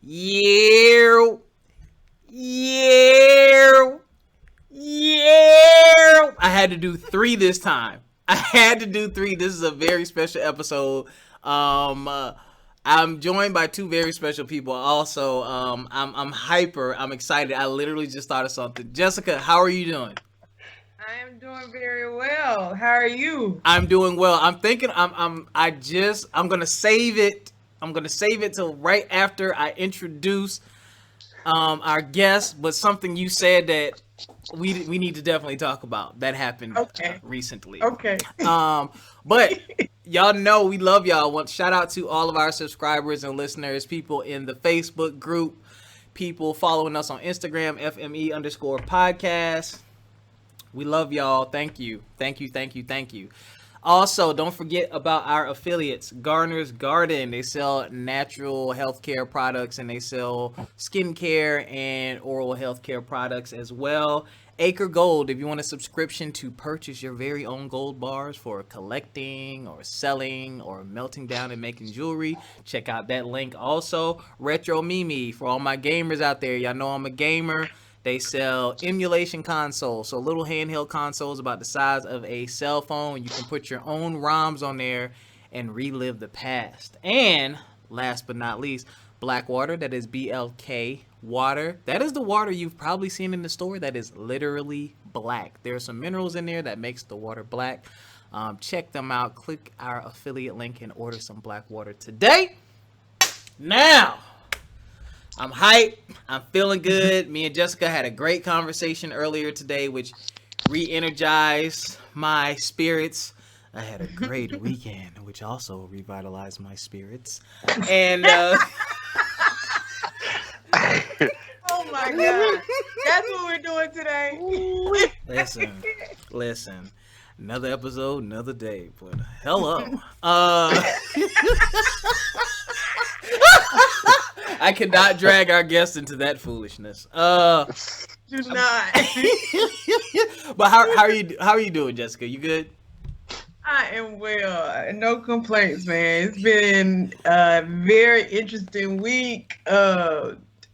Yeah. Yeah. Yeah. I had to do 3 this time. I had to do 3. This is a very special episode. I'm joined by 2 very special people. Also, I'm hyper. I'm excited. I literally just thought of something. Jessica, how are you doing? I am doing very well. How are you? I'm doing well. I'm thinking I'm gonna save it. I'm gonna save it till right after I introduce our guest, but something you said that we need to definitely talk about that happened Okay. recently. Okay. But y'all know we love y'all. Want shout out to all of our subscribers and listeners, people in the Facebook group, people following us on Instagram, FME_podcast. We love y'all. Thank you. Thank you. Thank you. Thank you. Also, don't forget about our affiliates, Garner's Garden. They sell natural healthcare products and they sell skincare and oral healthcare products as well. Acre Gold, if you want a subscription to purchase your very own gold bars for collecting or selling or melting down and making jewelry, check out that link. Also, Retro Mimi, for all my gamers out there, y'all know I'm a gamer. They sell emulation consoles, so little handheld consoles about the size of a cell phone. You can put your own ROMs on there and relive the past. And last but not least, Blackwater, that is BLK water. That is the water you've probably seen in the store that is literally black. There are some minerals in there that makes the water black. Check them out. Click our affiliate link and order some Blackwater today. Now, I'm hyped. I'm feeling good. Me and Jessica had a great conversation earlier today, which re-energized my spirits. I had a great weekend, which also revitalized my spirits. And Oh my God. That's what we're doing today. listen. Another episode, another day. But hello. I cannot drag our guests into that foolishness. Do not. But how are you doing, Jessica? You good? I am well. No complaints, man. It's been a very interesting week.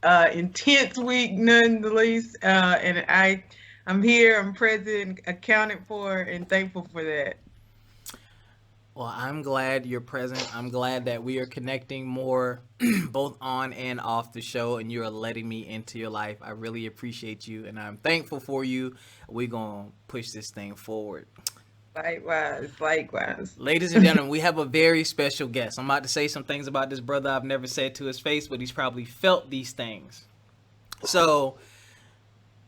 Intense week, none the least. And I'm here. I'm present, accounted for, and thankful for that. Well, I'm glad you're present. I'm glad that we are connecting more both on and off the show, and you're letting me into your life. I really appreciate you, and I'm thankful for you. We're going to push this thing forward. Likewise. Ladies and gentlemen, we have a very special guest. I'm about to say some things about this brother I've never said to his face, but he's probably felt these things. So,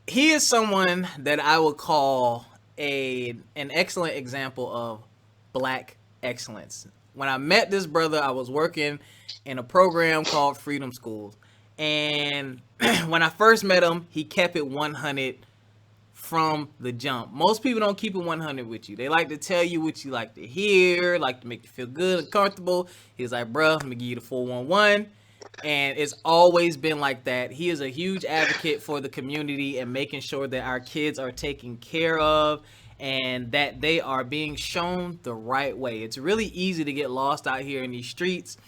he is someone that I would call an excellent example of black excellence. When I met this brother, I was working in a program called Freedom Schools. And when I first met him, he kept it 100 from the jump. Most people don't keep it 100 with you. They like to tell you what you like to hear, like to make you feel good and comfortable. He's like, bro, let me give you the 411. And it's always been like that. He is a huge advocate for the community and making sure that our kids are taken care of and that they are being shown the right way. It's really easy to get lost out here in these streets.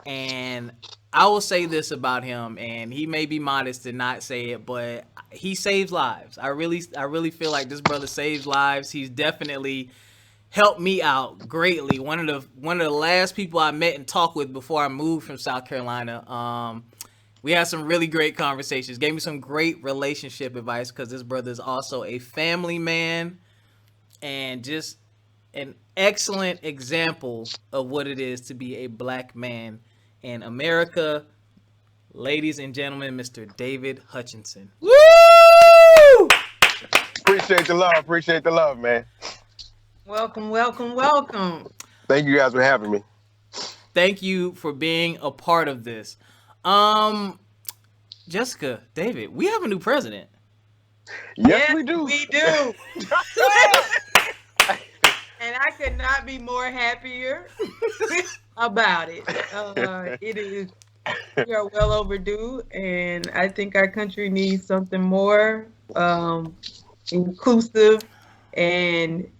And I will say this about him, and he may be modest to not say it, but he saves lives. I really feel like this brother saves lives. He's definitely helped me out greatly. One of the last people I met and talked with before I moved from South Carolina. We had some really great conversations. Gave me some great relationship advice because this brother is also a family man and just an excellent example of what it is to be a black man in America. Ladies and gentlemen, Mr. David Hutchinson. Woo! Appreciate the love, man. Welcome. Thank you guys for having me. Thank you for being a part of this. Jessica, David, we have a new president. Yes, we do. We do. And I could not be more happier about it. We are well overdue, and I think our country needs something more inclusive and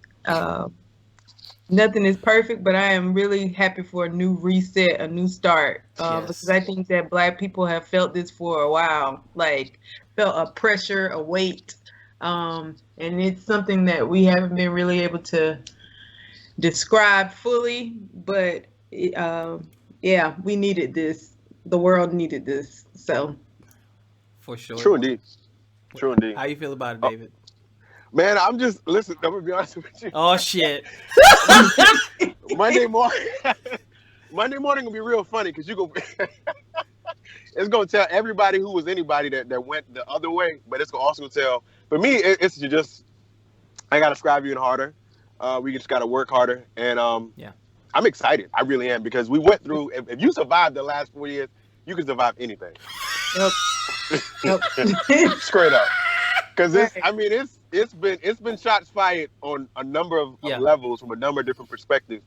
Nothing is perfect, but I am really happy for a new reset, a new start. Because I think that Black people have felt this for a while, like felt a pressure, a weight, and it's something that we haven't been really able to describe fully. But yeah, we needed this. The world needed this. So for sure. True indeed. True indeed. How you feel about it, David? Man, I'm just listen. I'm gonna be honest with you. Oh shit. Monday morning. Monday morning gonna be real funny because you go. It's gonna tell everybody who was anybody that went the other way, but it's also gonna tell. For me, it's just I gotta strive even harder. We just gotta work harder, and yeah, I'm excited. I really am because we went through. If you survived the last 4 years, you can survive anything. Yep. Straight up. Because it's been shots fired on a number of levels from a number of different perspectives.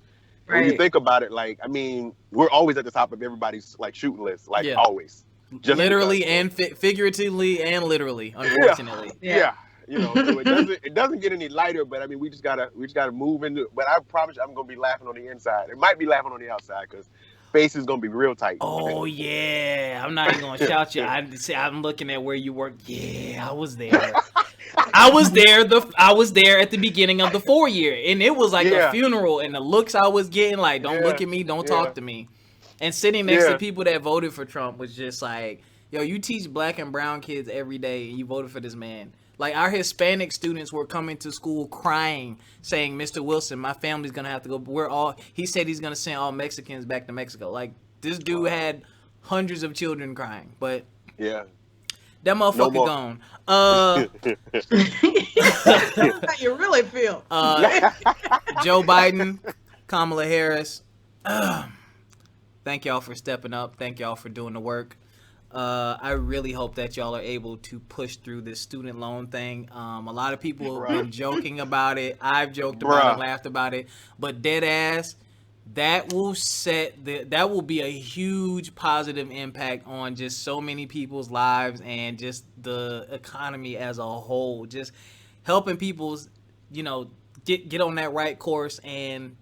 Right. When you think about it, like, I mean, we're always at the top of everybody's like shooting list, like always. Just literally and figuratively and literally, unfortunately. Yeah. You know, so it doesn't get any lighter, but I mean, we just gotta move into it. But I promise you, I'm gonna be laughing on the inside. It might be laughing on the outside because face is gonna be real tight. Oh yeah, I'm not even gonna shout you. I'm looking at where you work. Yeah, I was there. I was there at the beginning of the 4 year, and it was like a funeral. And the looks I was getting, like, don't look at me, don't talk to me. And sitting next to people that voted for Trump was just like, yo, you teach Black and brown kids every day, and you voted for this man. Like, our Hispanic students were coming to school crying, saying, Mr. Wilson, my family's going to have to go. He said he's going to send all Mexicans back to Mexico. Like, this dude had hundreds of children crying. But yeah, that motherfucker gone. How you really feel? Joe Biden, Kamala Harris. Thank y'all for stepping up. Thank y'all for doing the work. I really hope that y'all are able to push through this student loan thing. A lot of people have been joking about it. I've joked about it, laughed about it. But dead ass, that will be a huge positive impact on just so many people's lives and just the economy as a whole. Just helping people's, get on that right course, and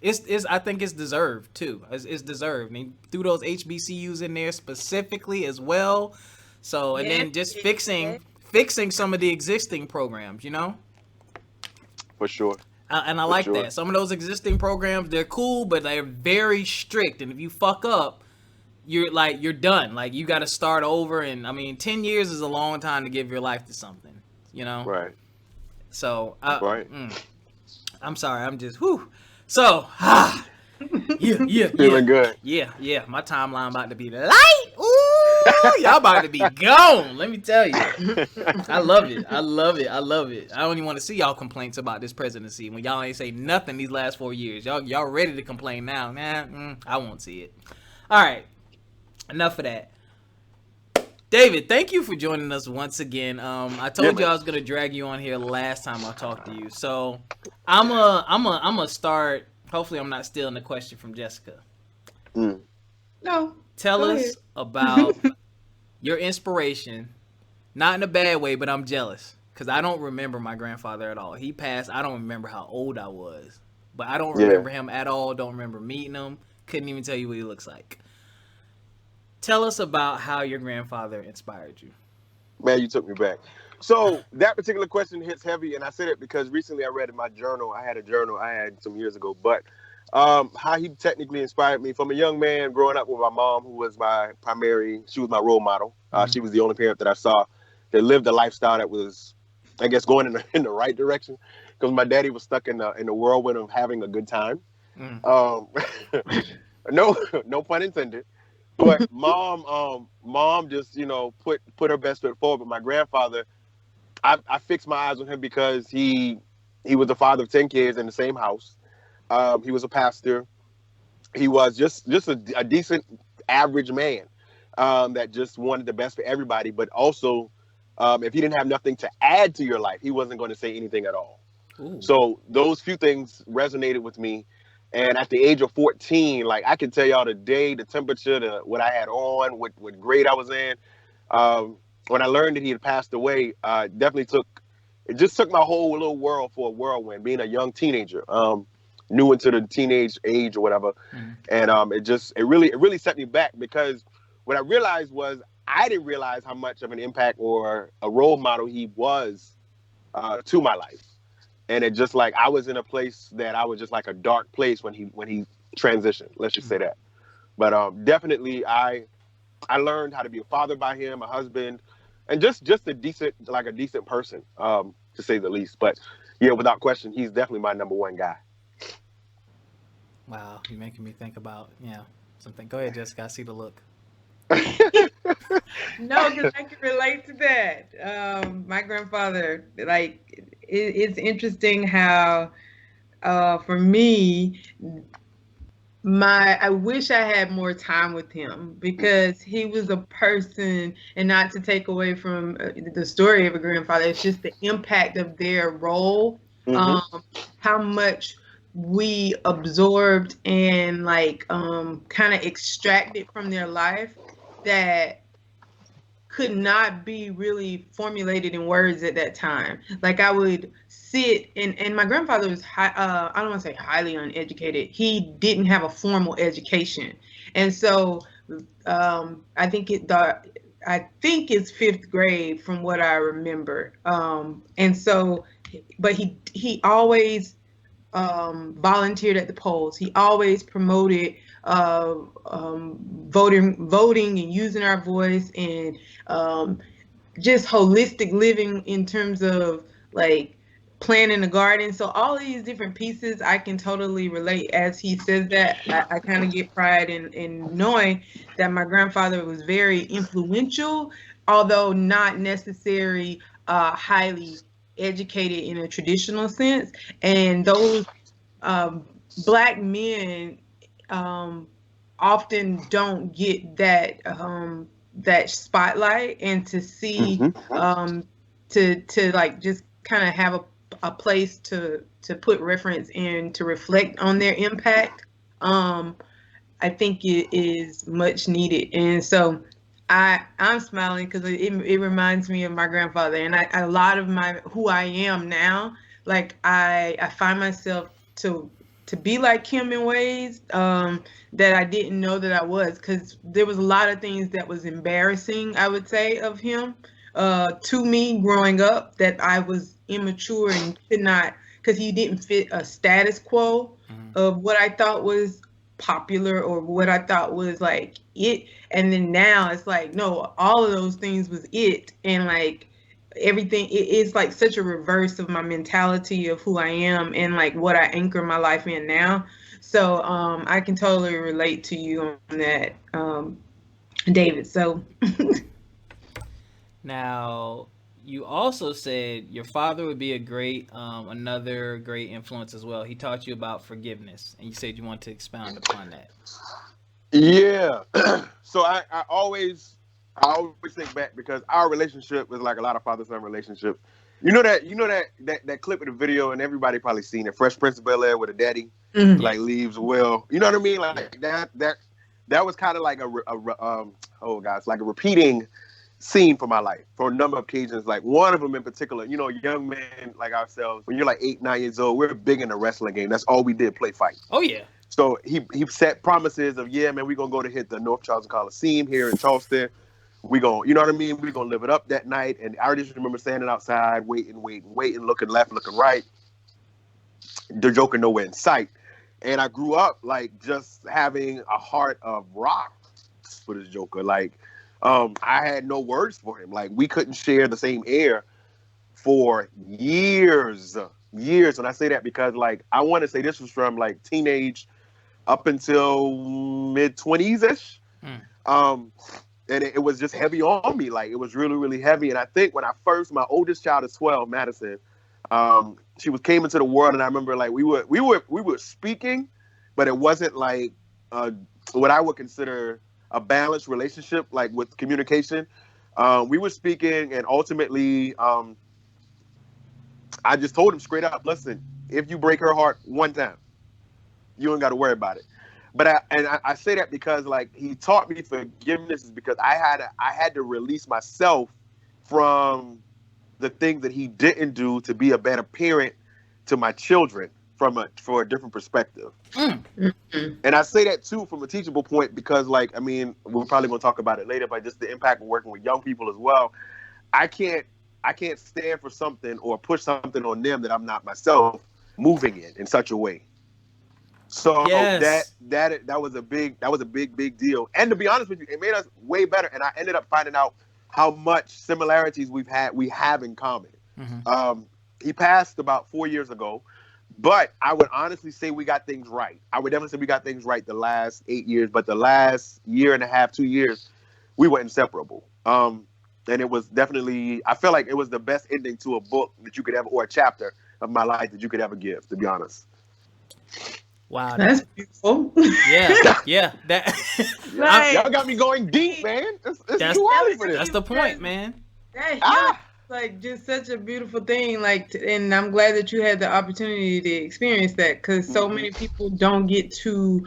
I think it's deserved too. It's deserved. I mean, threw those HBCUs in there specifically as well. So, and then just fixing some of the existing programs, For sure. And I like that. Some of those existing programs, they're cool, but they're very strict. And if you fuck up, you're done. Like, you got to start over. And I mean, 10 years is a long time to give your life to something, Right. So, right. I'm sorry. I'm just, whew. So, yeah. Feeling good. Yeah. My timeline about to be light. Ooh, y'all about to be gone. Let me tell you. I love it. I don't even want to see y'all complaints about this presidency when y'all ain't say nothing these last 4 years. Y'all ready to complain now? Nah, I won't see it. All right. Enough of that. David, thank you for joining us once again. I told you I was gonna drag you on here last time I talked to you, so I'm a start. Hopefully, I'm not stealing the question from Jessica. No. Tell us about your inspiration, not in a bad way, but I'm jealous because I don't remember my grandfather at all. He passed. I don't remember how old I was, but I don't remember him at all. Don't remember meeting him. Couldn't even tell you what he looks like. Tell us about how your grandfather inspired you. Man, you took me back. So that particular question hits heavy, and I said it because recently I read in my journal. I had a journal I had some years ago, but how he technically inspired me from a young man growing up with my mom, who was she was my role model. She was the only parent that I saw that lived a lifestyle that was, I guess, going in the right direction. Because my daddy was stuck in the whirlwind of having a good time. No pun intended. But mom just, put her best foot forward. But my grandfather, I fixed my eyes on him because he was the father of 10 kids in the same house. He was a pastor. He was just a decent, average man that just wanted the best for everybody. But also, if he didn't have nothing to add to your life, he wasn't going to say anything at all. Ooh. So those few things resonated with me. And at the age of 14, like, I can tell y'all the day, the temperature, what I had on, what grade I was in. When I learned that he had passed away, definitely took my whole little world for a whirlwind, being a young teenager. new into the teenage age or whatever. And it really set me back, because what I realized was I didn't realize how much of an impact or a role model he was to my life. And it just like, I was in a place that I was just like a dark place when he transitioned. Let's just say that. But definitely I learned how to be a father by him, a husband, and just a decent person, to say the least. But yeah, without question, he's definitely my number one guy. Wow, you're making me think about something. Go ahead, Jessica. I see the look. No, because I can relate to that. My grandfather, like, it's interesting how, for me, I wish I had more time with him, because he was a person, and not to take away from the story of a grandfather, it's just the impact of their role, how much we absorbed and like kind of extracted from their life that could not be really formulated in words at that time. Like, I would sit and my grandfather was I don't want to say highly uneducated. He didn't have a formal education. And so I think it's fifth grade from what I remember. And so, but he always volunteered at the polls. He always promoted voting and using our voice, and just holistic living in terms of like planting a garden. So all of these different pieces I can totally relate. As he says that, I kind of get pride in knowing that my grandfather was very influential, although not necessarily highly educated in a traditional sense. And those Black men often don't get that spotlight, and to see to like just kind of have a place to put reference and to reflect on their impact. I think it is much needed. And so I'm smiling because it reminds me of my grandfather, and a lot of who I am now, like I find myself to be like him in ways that I didn't know that I was, because there was a lot of things that was embarrassing, I would say, of him to me growing up, that I was immature and could not, because he didn't fit a status quo of what I thought was popular or what I thought was like it. And then now it's like, no, all of those things was it. And like everything, it's like such a reverse of my mentality of who I am and like what I anchor my life in now. So I can totally relate to you on that, David. So now, you also said your father would be another great influence as well. He taught you about forgiveness, and you said you want to expound upon that. Yeah. So I always think back, because our relationship is like a lot of father-son relationships. You know that clip of the video, and everybody probably seen it, Fresh Prince of Bel-Air, with a daddy like leaves a will. You know what I mean? Like that was kind of like like a repeating scene for my life for a number of occasions. Like one of them in particular, young men like ourselves, when you're like 8, 9 years old, we're big in the wrestling game. That's all we did, play fight. Oh yeah. So he set promises of, yeah, man, we're gonna go to hit the North Charleston Coliseum here in Charleston. We gonna, you know what I mean? We're gonna live it up that night. And I just remember standing outside, waiting, looking left, looking right. The Joker nowhere in sight. And I grew up like just having a heart of rock for this Joker. Like, I had no words for him. Like, we couldn't share the same air for years. When I say that, because like, I want to say this was from like teenage up until mid-20s ish. And it was just heavy on me. Like, it was really, really heavy. And I think when my oldest child is 12, Madison, she came into the world, and I remember like we were speaking, but it wasn't like what I would consider a balanced relationship, like with communication. We were speaking, and ultimately, I just told him straight up, listen, if you break her heart one time, you ain't got to worry about it. But I say that because like he taught me forgiveness, is because I had to release myself from the thing that he didn't do to be a better parent to my children. for a different perspective. Mm-hmm. And I say that too from a teachable point because, like, I mean, we're probably going to talk about it later, but just the impact of working with young people as well. I can't stand for something or push something on them that I'm not myself moving in such a way. So Yes. that was a big deal. And to be honest with you, it made us way better. And I ended up finding out how much similarities we have in common. Mm-hmm. He passed about 4 years ago, but I would honestly say we got things right. I would definitely say we got things right the last 8 years, but the last year and a half, 2 years, we were inseparable. And it was definitely, I feel like it was the best ending to a book that you could ever, or a chapter of my life that you could ever give, to be honest. Wow, that's beautiful. Yeah. That y'all got me going deep, man. It's too early for this. That's the point, man. Like just such a beautiful thing. Like, and I'm glad that you had the opportunity to experience that, because so many people don't get to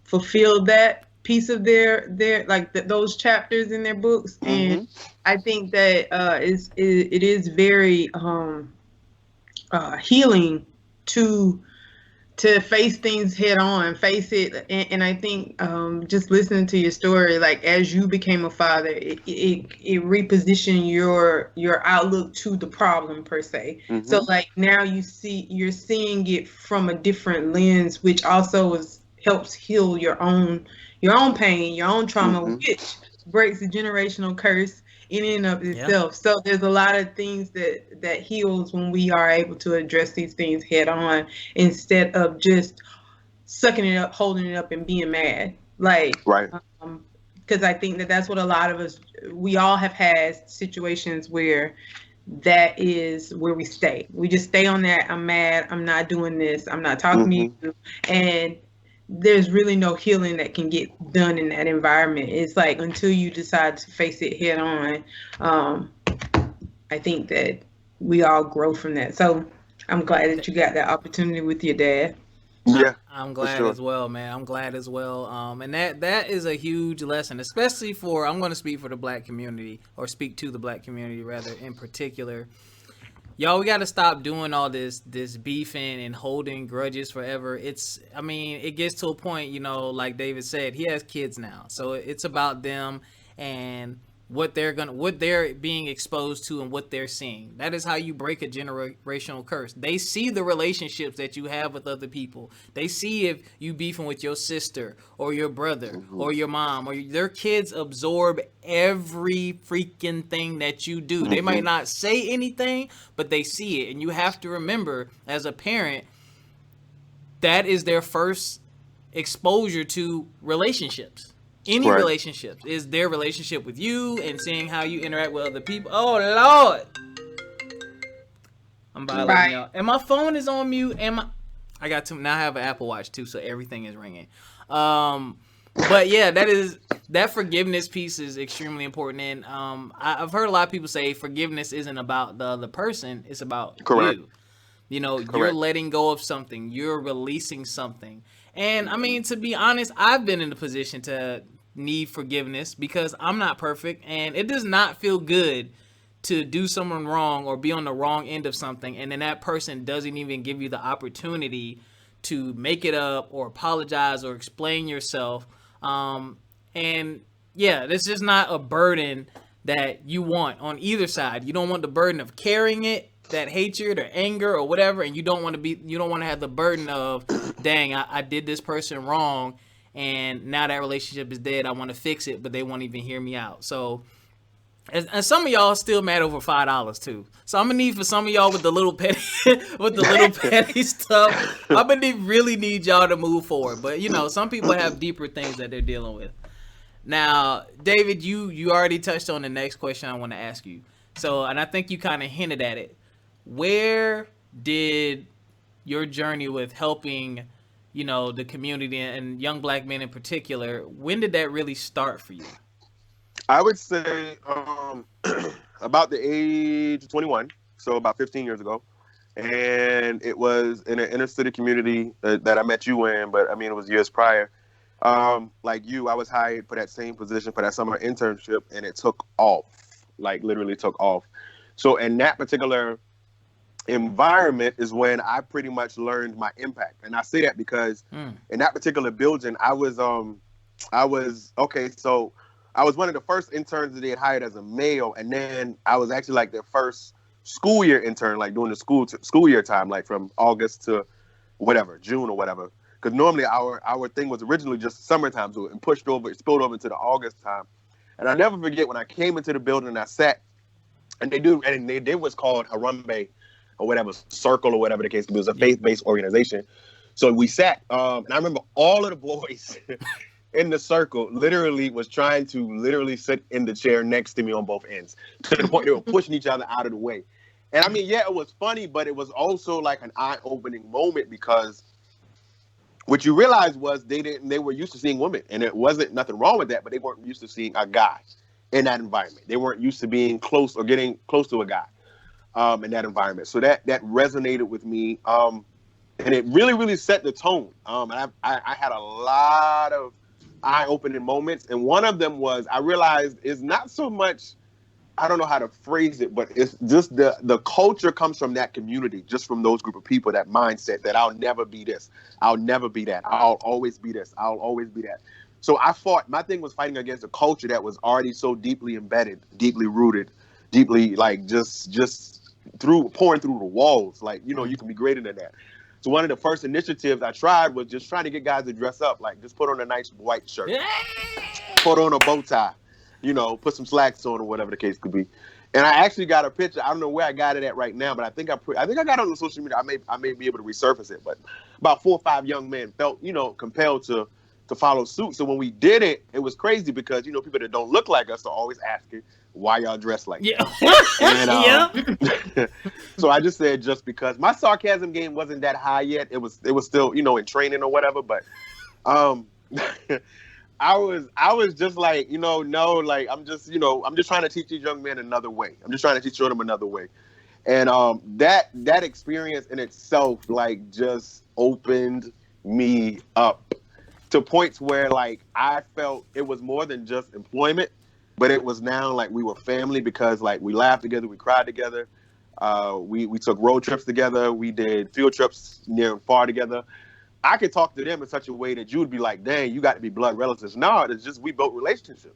fulfill that piece of their like those chapters in their books. And I think that it is very healing to face things head on, face it. And I think just listening to your story, like as you became a father, it repositioned your outlook to the problem per se. So like now you're seeing it from a different lens, which also helps heal your own pain, your own trauma, which breaks the generational curse in and of itself. Yeah. So there's a lot of things that heals when we are able to address these things head on, instead of just sucking it up, holding it up, and being mad. Like, right. Because I think that's what a lot of us, we all have had situations where that is where we stay. We just stay on that. I'm mad. I'm not doing this. I'm not talking to you. And there's really no healing that can get done in that environment. It's like until you decide to face it head on, I think that we all grow from that. So I'm glad that you got that opportunity with your dad. Yeah, I'm glad as well, man. I'm glad as well. And that is a huge lesson, especially for, I'm going to speak for the black community, or speak to the black community rather in particular. Y'all, we got to stop doing all this beefing and holding grudges forever. It gets to a point, like David said, he has kids now. So it's about them and what they're being exposed to and what they're seeing. That is how you break a generational curse. They see the relationships that you have with other people. They see if you beefing with your sister or your brother or your mom, or their kids absorb every freaking thing that you do. They might not say anything, but they see it. And you have to remember, as a parent, that is their first exposure to relationships. Any relationships is their relationship with you and seeing how you interact with other people. Oh, Lord. I'm violating y'all. And my phone is on mute. I got to now have an Apple Watch too, so everything is ringing. But yeah, that forgiveness piece is extremely important. And I've heard a lot of people say forgiveness isn't about the other person. It's about you. You're letting go of something. You're releasing something. And to be honest, I've been in the position to need forgiveness because I'm not perfect, and it does not feel good to do someone wrong or be on the wrong end of something, and then that person doesn't even give you the opportunity to make it up or apologize or explain yourself. And yeah, this is not a burden that you want on either side. You don't want the burden of carrying it, that hatred or anger or whatever, and you don't want to have the burden of, dang, I did this person wrong, and now that relationship is dead. I want to fix it, but they won't even hear me out. So, and some of y'all still mad over $5 too. So I'm gonna need for some of y'all with the little petty, stuff. I'm gonna really need y'all to move forward. But some people have deeper things that they're dealing with. Now, David, you already touched on the next question I want to ask you. So, and I think you kind of hinted at it. Where did your journey with helping, the community and young black men in particular, when did that really start for you? I would say about the age of 21, so about 15 years ago. And it was in an inner city community that I met you in, but it was years prior. Like you, I was hired for that same position for that summer internship, and it took off, like literally took off. So in that particular environment is when I pretty much learned my impact. And I say that because in that particular building, I was okay, so I was one of the first interns that they had hired as a male, and then I was actually like their first school year intern, like during the school year time, like from August to whatever, June or whatever. Because normally our thing was originally just summertime to it and it spilled over into the August time. And I never forget when I came into the building and I sat, and they did what's called Harambe or whatever, circle or whatever the case. It was a faith-based organization. So we sat, and I remember all of the boys in the circle literally was trying to literally sit in the chair next to me on both ends, to the point they were pushing each other out of the way. And I mean, yeah, it was funny, but it was also like an eye-opening moment, because what you realized was they were used to seeing women, and it wasn't nothing wrong with that, but they weren't used to seeing a guy in that environment. They weren't used to being close or getting close to a guy in that environment. So that resonated with me. And it really, really set the tone. And I had a lot of eye-opening moments. And one of them was, I realized it's not so much, I don't know how to phrase it, but it's just the culture comes from that community, just from those group of people, that mindset that I'll never be this, I'll never be that, I'll always be this, I'll always be that. So my thing was fighting against a culture that was already so deeply embedded, deeply rooted, deeply like just pouring through the walls. Like, you can be greater than that. So one of the first initiatives I tried was just trying to get guys to dress up, like just put on a nice white shirt, put on a bow tie, put some slacks on or whatever the case could be. And I actually got a picture. I don't know where I got it at right now, but I think I got it on social media. I may be able to resurface it. But about 4 or 5 young men felt, compelled to follow suit. So when we did it, it was crazy because, people that don't look like us are always asking, why y'all dressed like that? And, so I just said, just because. My sarcasm game wasn't that high yet. It was still, in training or whatever. But I was just like, no, like I'm just trying to teach these young men another way. I'm just trying to show them another way. And that experience in itself, like, just opened me up to points where, like, I felt it was more than just employment, but it was now like we were family, because like we laughed together, we cried together, we took road trips together, we did field trips near and far together. I could talk to them in such a way that you would be like, dang, you got to be blood relatives. No, it's just we built relationships.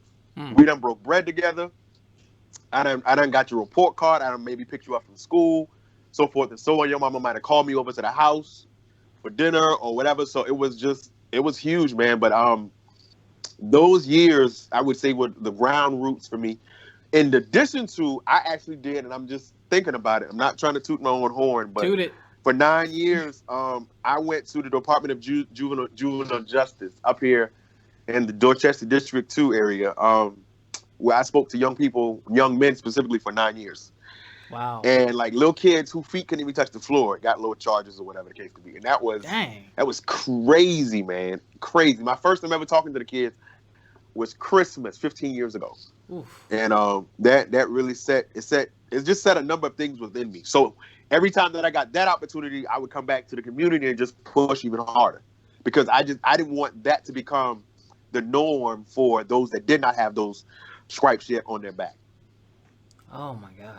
We done broke bread together. I done got your report card. I done maybe picked you up from school, so forth and so on. Your mama might have called me over to the house for dinner or whatever. So it was huge, man. But those years, I would say, were the ground roots for me. In addition to, I actually did, and I'm just thinking about it. I'm not trying to toot my own horn, but for 9 years, I went to the Department of Juvenile Justice up here in the Dorchester District 2 area, where I spoke to young men specifically, for 9 years. Wow. And like little kids whose feet couldn't even touch the floor got little charges or whatever the case could be. And that was crazy, man. Crazy. My first time ever talking to the kids was Christmas 15 years ago. Oof. And that really it just set a number of things within me. So every time that I got that opportunity, I would come back to the community and just push even harder, because I didn't want that to become the norm for those that did not have those stripes yet on their back. Oh my God.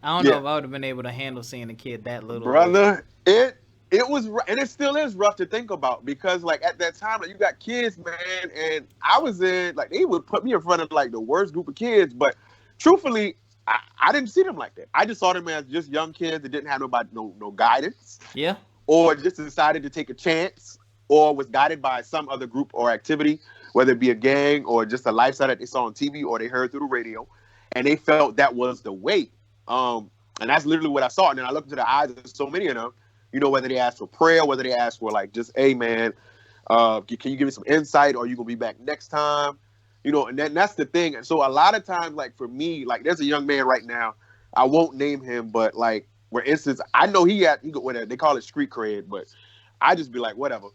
I don't know if I would have been able to handle seeing a kid that little. Brother, it was, and it still is rough to think about, because like at that time, like, you got kids, man, and I was in, like, they would put me in front of like the worst group of kids, but truthfully, I didn't see them like that. I just saw them as just young kids that didn't have no guidance. Yeah. Or just decided to take a chance, or was guided by some other group or activity, whether it be a gang or just a lifestyle that they saw on TV or they heard through the radio, and they felt that was the way. And that's literally what I saw. And then I looked into the eyes of so many of them, whether they asked for prayer, whether they asked for like, just, hey man, can you give me some insight, or are you going to be back next time? And that's the thing. And so a lot of times, like for me, like there's a young man right now, I won't name him, but like, for instance, I know he whatever, they call it street cred, but I just be like, whatever.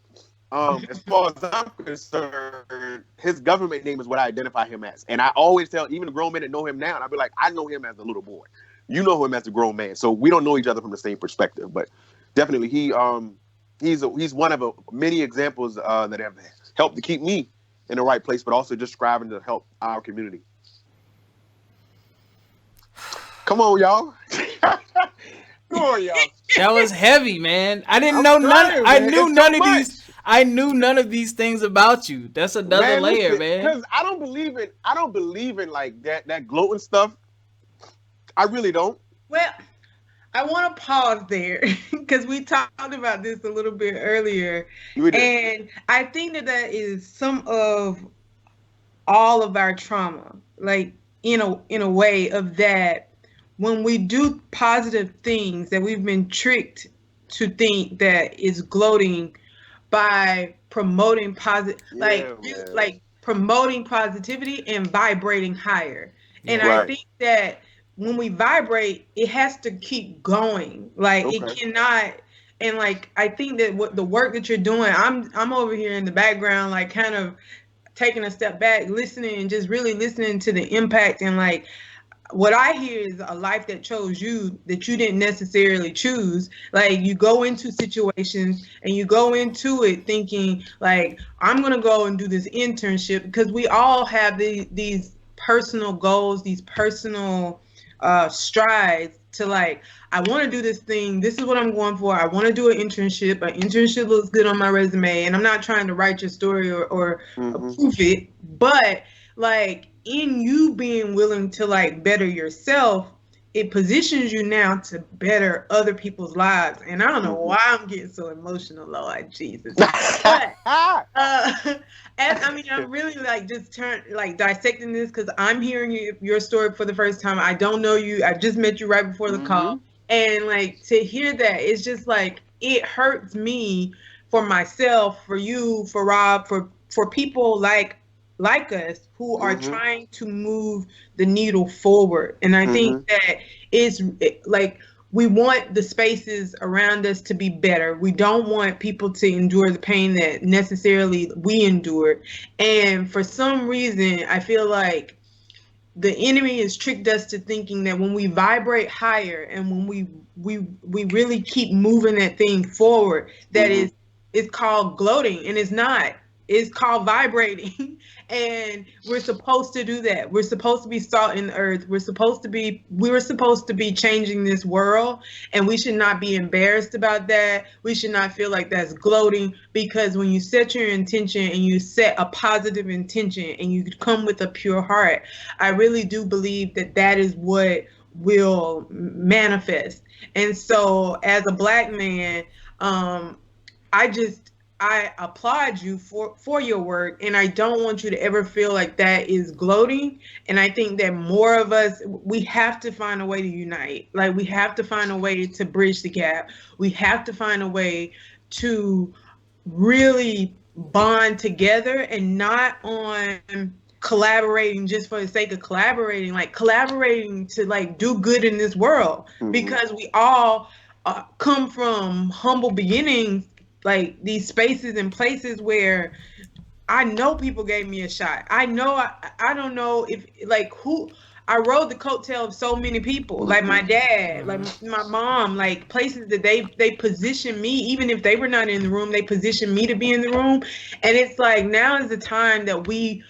As far as I'm concerned, his government name is what I identify him as. And I always tell even the grown men that know him now, and I'll be like, I know him as a little boy. You know him as a grown man. So we don't know each other from the same perspective. But definitely he's one of many examples that have helped to keep me in the right place, but also just striving to help our community. Come on, y'all. Come on, y'all. That was heavy, man. I didn't I'm know trying, none. I man. knew It's none so of much. these. I knew none of these things about you. That's another layer, man. Because I don't believe in like that gloating stuff. I really don't. Well, I want to pause there because we talked about this a little bit earlier, We did. and I think that is some of all of our trauma, like in a way of that when we do positive things that we've been tricked to think that is gloating by promoting positive, like promoting positivity and vibrating higher. And Yeah. I Right. think that when we vibrate, it has to keep going. Like it Okay. cannot. And like I think that what the work that you're doing, I'm over here in the background, like kind of taking a step back, listening and just really listening to the impact and like what I hear is a life that chose you that you didn't necessarily choose. Like you go into situations and you go into it thinking like I'm gonna go and do this internship because we all have these personal goals, these personal strides to like I want to do this thing. This is what I'm going for. I want to do an internship. An internship looks good on my resume, and I'm not trying to write your story or prove it, but like in you being willing to like better yourself, it positions you now to better other people's lives. And I don't know why I'm getting so emotional, Lord Jesus. But and I mean, I'm really like just dissecting this because I'm hearing your story for the first time. I don't know you. I just met you right before the call, and like to hear that, it's just like it hurts me for myself, for you, for Rob, for people like us who are trying to move the needle forward. And I think that it's like we want the spaces around us to be better. We don't want people to endure the pain that necessarily we endured. And for some reason, I feel like the enemy has tricked us to thinking that when we vibrate higher and when we really keep moving that thing forward, that is it's called gloating, and it's not. It's called vibrating. And we're supposed to do that. We're supposed to be salt in the earth. We were supposed to be changing this world, and we should not be embarrassed about that. We should not feel like that's gloating, because when you set your intention and you set a positive intention and you come with a pure heart, I really do believe that that is what will manifest. And so as a Black man, I applaud you for your work, and I don't want you to ever feel like that is gloating. And I think that more of us, we have to find a way to unite. Like we have to find a way to bridge the gap. We have to find a way to really bond together and not on collaborating just for the sake of collaborating, like collaborating to like do good in this world, because we all come from humble beginnings, like these spaces and places where I know people gave me a shot. I know I don't know if like who I rode the coattail of so many people, like my dad, like my mom, like places that they positioned me, even if they were not in the room, they positioned me to be in the room. And it's like now is the time that we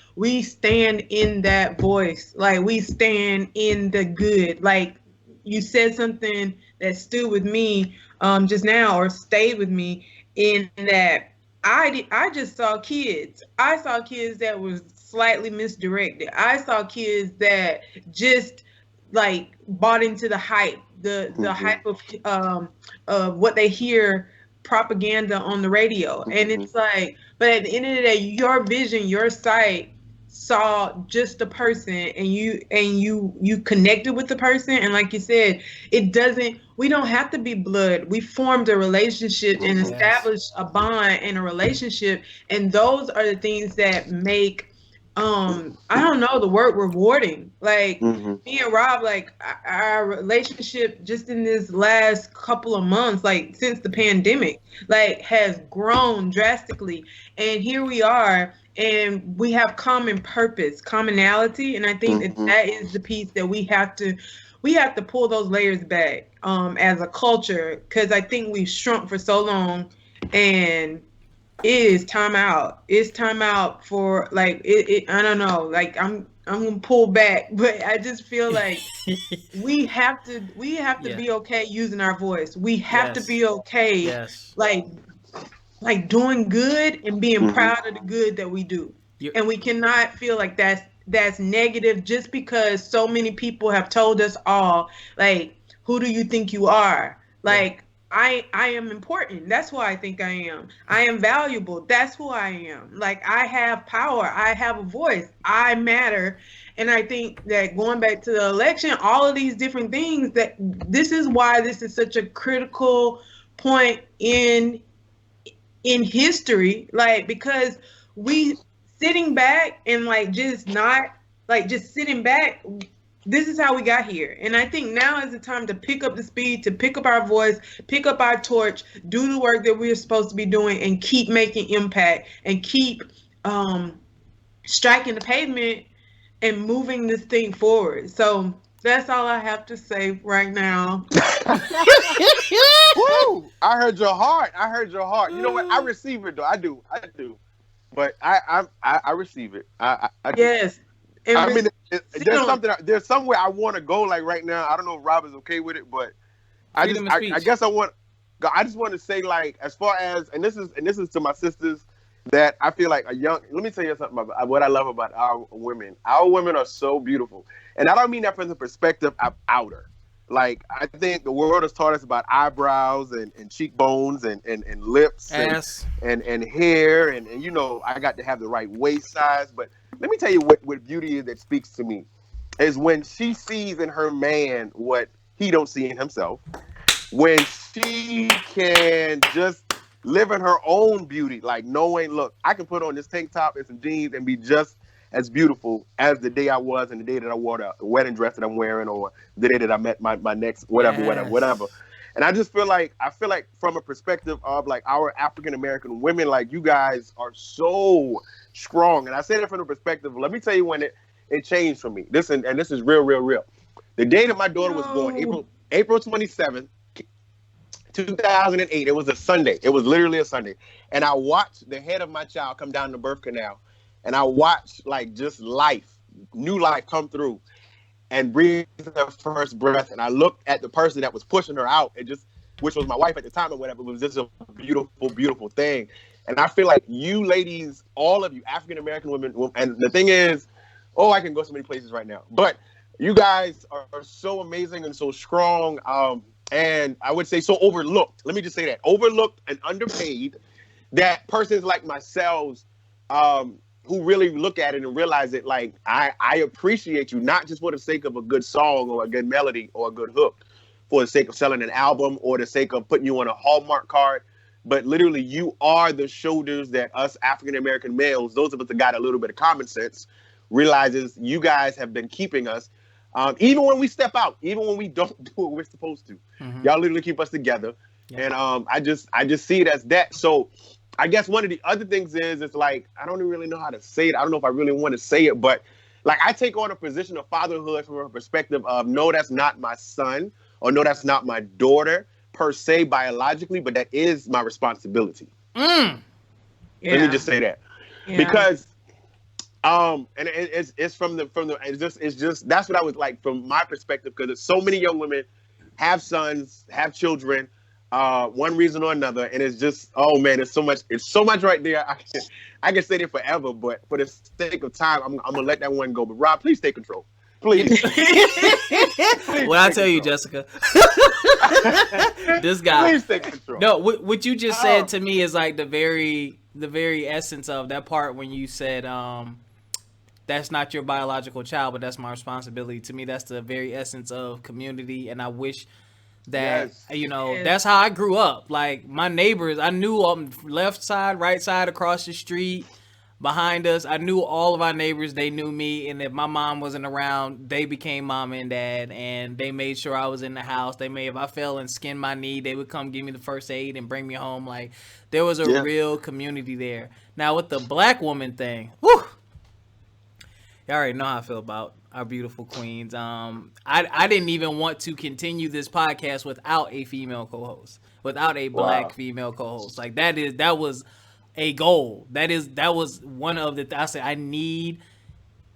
stand in that voice, like we stand in the good. Like you said something that stood with me just now, or stayed with me, in that I just saw kids. I saw kids that was slightly misdirected. I saw kids that just like bought into the hype, the hype of what they hear propaganda on the radio. And it's like, but at the end of the day, your vision, your sight saw just a person, and you connected with the person. And like you said, we don't have to be blood. We formed a relationship and established a bond in a relationship, and those are the things that make I don't know, the word rewarding. Like me and Rob, like our relationship just in this last couple of months, like since the pandemic, like has grown drastically. And here we are, and we have common purpose, commonality. And I think that is the piece that we have to pull those layers back as a culture, because I think we've shrunk for so long. And it is time out. It's time out for like it I don't know. Like I'm gonna pull back, but I just feel like we have to Yeah. be okay using our voice. We have to Yes. be okay Yes. like doing good and being Mhm. proud of the good that we do. You And we cannot feel like that's negative just because so many people have told us all like, who do you think you are? yeah. Like I am important. That's who I think I am. I am valuable. That's who I am. Like I have power. I have a voice. I matter. And I think that going back to the election, all of these different things, that this is why this is such a critical point in history, like because we sitting back and like just not like just sitting back, this is how we got here. And I think now is the time to pick up the speed, to pick up our voice, pick up our torch, do the work that we're supposed to be doing, and keep making impact and keep striking the pavement and moving this thing forward. So that's all I have to say right now. Woo! I heard your heart. I heard your heart. You know what? I receive it though. I do. I do. But I receive it. I do. Yes. And I mean, there's on. something. There's somewhere I want to go. Like right now, I don't know if Rob is okay with it, but I Freedom of I speech. guess I just want to say, like, as far as, and this is to my sisters, that I feel like let me tell you something about what I love about our women. Our women are so beautiful, and I don't mean that from the perspective of outer. Like, I think the world has taught us about eyebrows and cheekbones and lips Ass. and hair and you know, I got to have the right waist size. But let me tell you what beauty is that speaks to me is when she sees in her man what he don't see in himself. When she can just live in her own beauty, like knowing, look, I can put on this tank top and some jeans and be just as beautiful as the day I was and the day that I wore the wedding dress that I'm wearing, or the day that I met my next whatever. Yes. And I just feel like from a perspective of like our African American women, like you guys are so strong. And I say that from the perspective, let me tell you when it changed for me. This is real. The day that my daughter was born, April 27th, 2008. It was a Sunday. It was literally a Sunday. And I watched the head of my child come down the birth canal. And I watched like just new life come through and breathe her first breath. And I looked at the person that was pushing her out, which was my wife at the time or whatever. It was just a beautiful, beautiful thing. And I feel like you ladies, all of you African-American women, and the thing is, I can go so many places right now, but you guys are so amazing and so strong. And I would say so overlooked. Let me just say that. Overlooked and underpaid, that persons like myself, who really look at it and realize it, like, I appreciate you, not just for the sake of a good song or a good melody or a good hook, for the sake of selling an album or the sake of putting you on a Hallmark card, but literally you are the shoulders that us African-American males, those of us that got a little bit of common sense, realizes you guys have been keeping us. Even when we step out, even when we don't do what we're supposed to, y'all literally keep us together. Yeah. And I just see it as that. So I guess one of the other things is, it's like, I don't really know how to say it. I don't know if I really want to say it, but like, I take on a position of fatherhood from a perspective of, no, that's not my son, or no, that's not my daughter per se biologically, but that is my responsibility. Yeah. Let me just say that. Yeah. Because and it's from the it's just that's what I was like from my perspective, because so many young women have sons, have children, one reason or another, and it's just, oh man, it's so much right there. I can say it forever, but for the sake of time, I'm gonna let that one go. But Rob, please take control, please. What I tell you, Jessica, this guy. Please take control. No, what you just said to me is like the very essence of that part when you said, that's not your biological child, but that's my responsibility. To me, that's the very essence of community. And I wish that, that's how I grew up. Like, my neighbors, I knew on left side, right side, across the street, behind us, I knew all of our neighbors. They knew me. And if my mom wasn't around, they became mom and dad. And they made sure I was in the house. If I fell and skinned my knee, they would come give me the first aid and bring me home. Like, there was a real community there. Now, with the black woman thing, whew, y'all already know how I feel about our beautiful queens. I didn't even want to continue this podcast without a female co-host, without a black female co-host. Like, that was a goal. That was one of the I said I need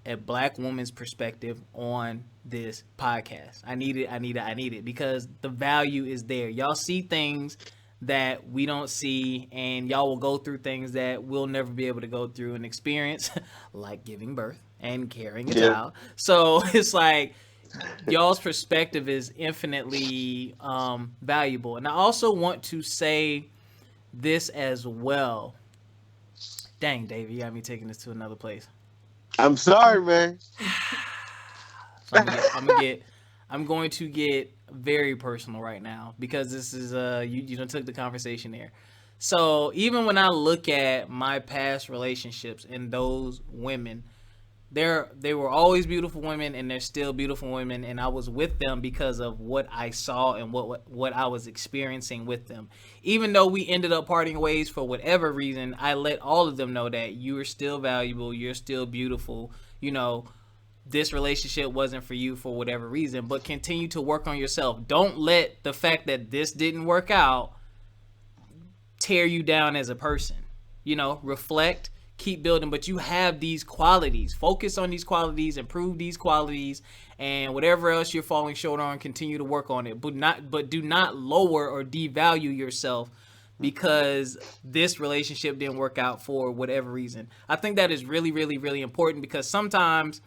a black woman's perspective on this podcast. I need it because the value is there. Y'all see things that we don't see, and y'all will go through things that we'll never be able to go through and experience, like giving birth and carrying a child. So it's like y'all's perspective is infinitely valuable. And I also want to say this as well. Dang, David, you got me taking this to another place. I'm sorry, man. So I'm going to get very personal right now because this is you done took the conversation there. So even when I look at my past relationships and those women, they were always beautiful women, and they're still beautiful women, and I was with them because of what I saw and what I was experiencing with them. Even though we ended up parting ways for whatever reason, I let all of them know that you are still valuable, you're still beautiful, you know, this relationship wasn't for you for whatever reason, but continue to work on yourself. Don't let the fact that this didn't work out tear you down as a person. You know, reflect, keep building, but you have these qualities. Focus on these qualities, improve these qualities, and whatever else you're falling short on, continue to work on it. But do not lower or devalue yourself because this relationship didn't work out for whatever reason. I think that is really, really, really important because sometimes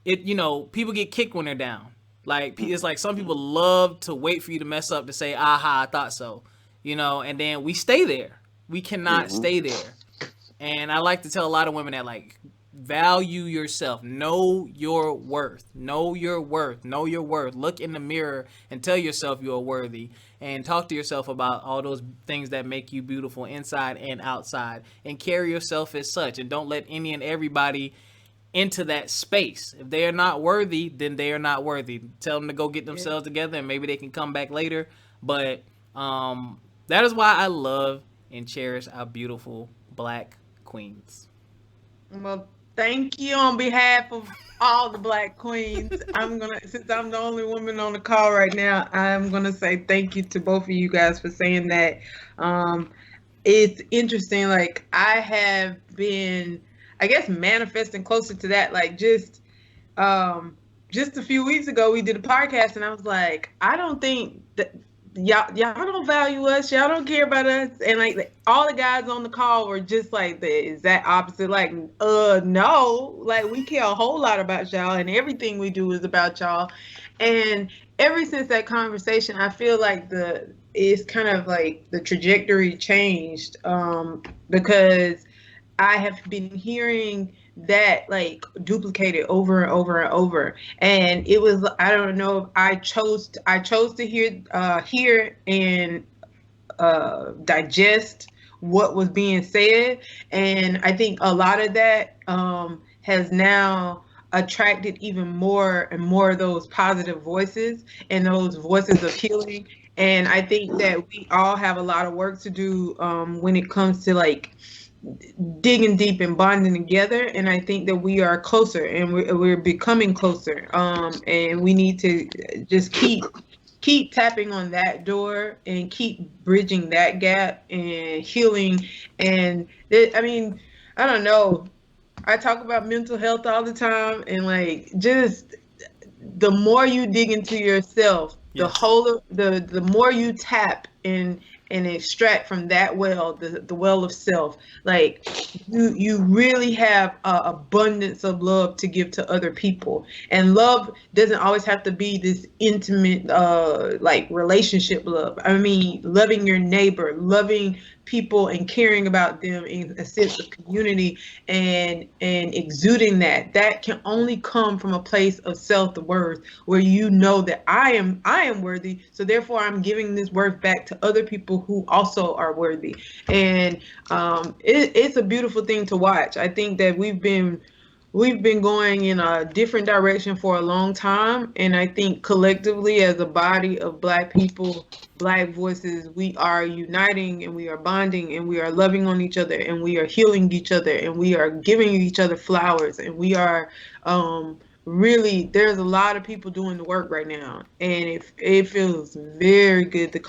people get kicked when they're down. Like, it's like some people love to wait for you to mess up to say, aha, I thought so, and then we stay there. We cannot stay there. And I like to tell a lot of women that, like, value yourself. Know your worth. Know your worth. Know your worth. Look in the mirror and tell yourself you are worthy. And talk to yourself about all those things that make you beautiful inside and outside. And carry yourself as such. And don't let any and everybody into that space. If they are not worthy, then they are not worthy. Tell them to go get themselves together and maybe they can come back later. But that is why I love and cherish our beautiful Black queens. Well, thank you on behalf of all the Black queens. Since I'm the only woman on the call right now, I'm gonna say thank you to both of you guys for saying that. It's interesting. Like, I have been, I guess, manifesting closer to that. Like, just a few weeks ago, we did a podcast, and I was like, I don't think that y'all don't value us. Y'all don't care about us. And like all the guys on the call were just like the exact opposite. Like, no, like, we care a whole lot about y'all, and everything we do is about y'all. And ever since that conversation, I feel like it's kind of like the trajectory changed, because I have been hearing that, like, duplicated over and over and over, and it was, I don't know, I chose to hear and digest what was being said, and I think a lot of that has now attracted even more and more of those positive voices and those voices of healing. And I think that we all have a lot of work to do when it comes to, like, digging deep and bonding together. And I think that we are closer, and we're becoming closer. And we need to just keep tapping on that door and keep bridging that gap and healing. And I don't know. I talk about mental health all the time, and, like, just the more you dig into yourself, the more you tap and extract from that well, the well of self, like, you really have abundance of love to give to other people. And love doesn't always have to be this intimate like relationship love. I mean, loving your neighbor, loving people and caring about them in a sense of community, and exuding that can only come from a place of self-worth, where you know that I am worthy, so therefore I'm giving this worth back to other people who also are worthy. And it's a beautiful thing to watch. I think that we've been going in a different direction for a long time, and I think collectively, as a body of Black people, Black voices, we are uniting, and we are bonding, and we are loving on each other, and we are healing each other, and we are giving each other flowers, and we are really, there's a lot of people doing the work right now, and it feels very good. This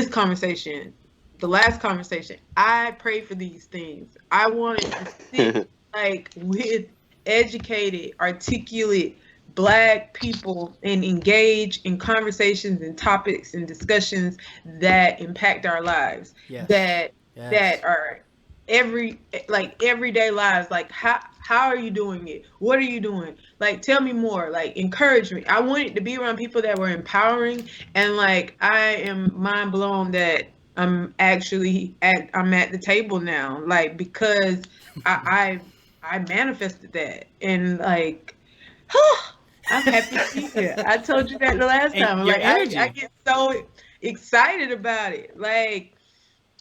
conversation the last conversation, I pray for these things. I wanted to sit like with educated, articulate Black people and engage in conversations and topics and discussions that impact our lives. Yes. That Yes. are everyday lives. Like how are you doing it? What are you doing? Like tell me more. Like encourage me. I wanted to be around people that were empowering, and like I am mind blown that I'm actually I'm at the table now. Like because I manifested that, and like I'm happy to be here. I told you that the last And time. your Like energy. I get so excited about it. Like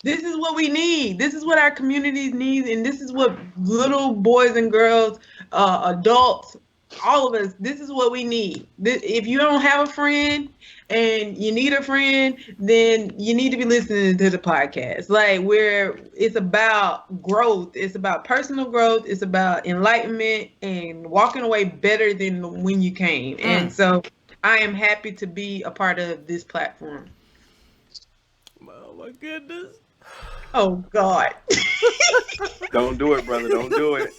this is what we need. This is what our communities need, and this is what little boys and girls, adults, all of us. This is what we need. If you don't have a friend and you need a friend, then you need to be listening to the podcast. Like where it's about growth, it's about personal growth, it's about enlightenment and walking away better than when you came. And so I am happy to be a part of this platform. Oh my goodness. Oh God. Don't do it, brother. Don't do it.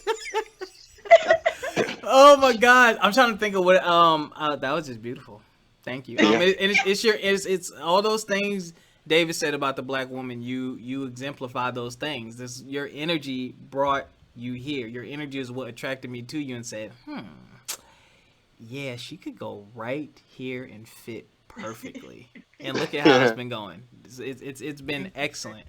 Oh my God. I'm trying to think of what that was just beautiful. Thank you. It's all those things David said about the Black woman. You exemplify those things. Your energy brought you here. Your energy is what attracted me to you and said, yeah, she could go right here and fit perfectly. And look at how it's been going. It's been excellent.